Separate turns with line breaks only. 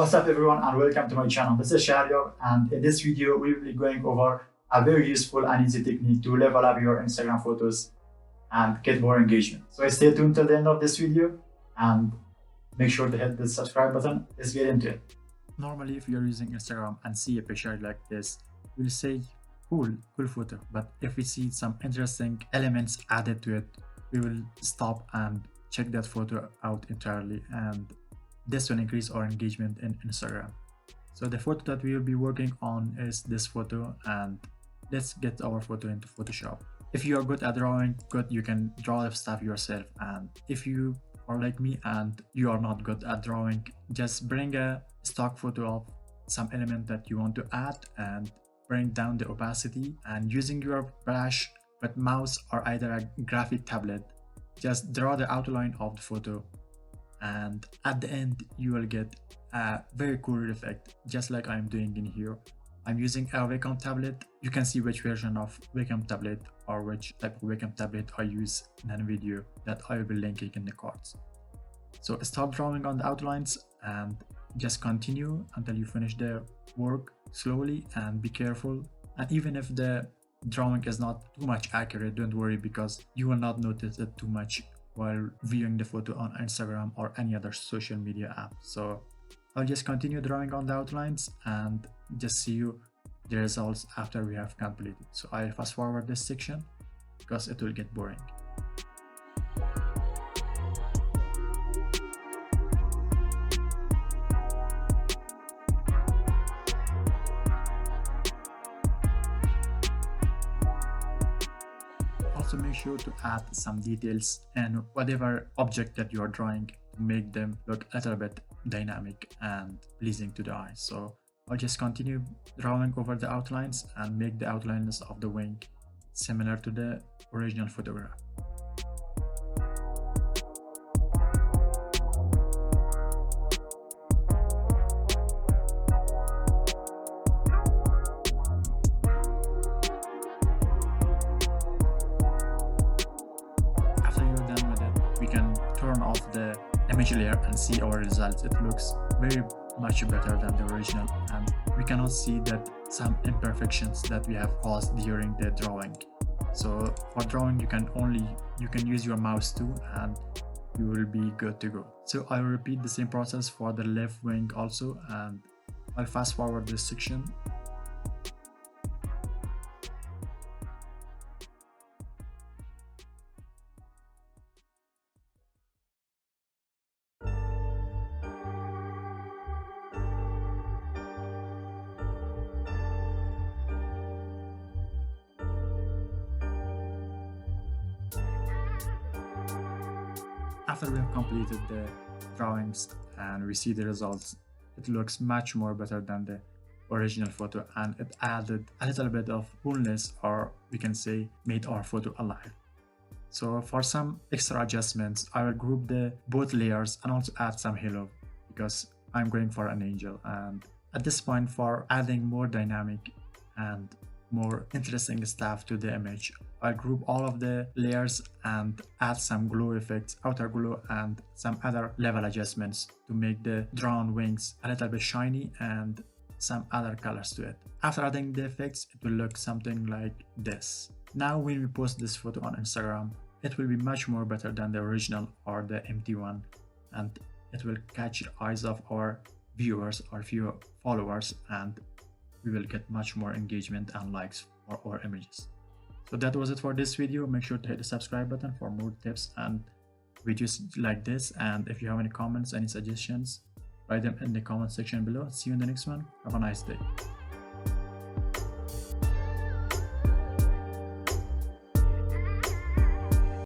What's up everyone and welcome to my channel. This is Shahryar, and in this video we will be going over a very useful and easy technique to level up your Instagram photos and get more engagement. So stay tuned till the end of this video and make sure to hit the subscribe button. Let's get into it. Normally if you're using Instagram and see a picture like this, we'll say cool photo, but if we see some interesting elements added to it, we will stop and check that photo out entirely, and this will increase our engagement in Instagram. So the photo that we will be working on is this photo, and let's get our photo into Photoshop. If you are good at drawing, you can draw the stuff yourself, and if you are like me and you are not good at drawing, just bring a stock photo of some element that you want to add and bring down the opacity, and using your brush with mouse or either a graphic tablet, just draw the outline of the photo, and at the end you will get a very cool effect, just like I'm doing in here. I'm using a Wacom tablet. You can see which version of Wacom tablet or which type of Wacom tablet I use in a video that I will be linking in the cards. So start drawing on the outlines and just continue until you finish the work slowly, and be careful. And even if the drawing is not too much accurate, don't worry, because you will not notice it too much while viewing the photo on Instagram or any other social media app. So I'll just continue drawing on the outlines and just see you the results after we have completed. So I'll fast forward this section because it will get boring. Also make sure to add some details and whatever object that you are drawing to make them look a little bit dynamic and pleasing to the eye. So I'll just continue drawing over the outlines and make the outlines of the wing similar to the original photograph. We can turn off the image layer and see our results. It looks very much better than the original, and we cannot see that some imperfections that we have caused during the drawing. So for drawing you can use your mouse too, and you will be good to go. So I will repeat the same process for the left wing also, and I'll fast forward this section. After we have completed the drawings and we see the results, it looks much more better than the original photo, and it added a little bit of coolness, or we can say made our photo alive. So for some extra adjustments, I will group the both layers and also add some halo because I'm going for an angel. And at this point, for adding more dynamic and more interesting stuff to the image, I'll group all of the layers and add some glow effects, outer glow, and some other level adjustments to make the drawn wings a little bit shiny and some other colors to it. After adding the effects, it will look something like this. Now when we post this photo on Instagram, it will be much more better than the original or the empty one, and it will catch the eyes of our viewers or few followers, and we will get much more engagement and likes for our images. So that was it for this video. Make sure to hit the subscribe button for more tips and videos like this, and if you have any comments, any suggestions, write them in the comment section below. See you in the next one. Have a nice day.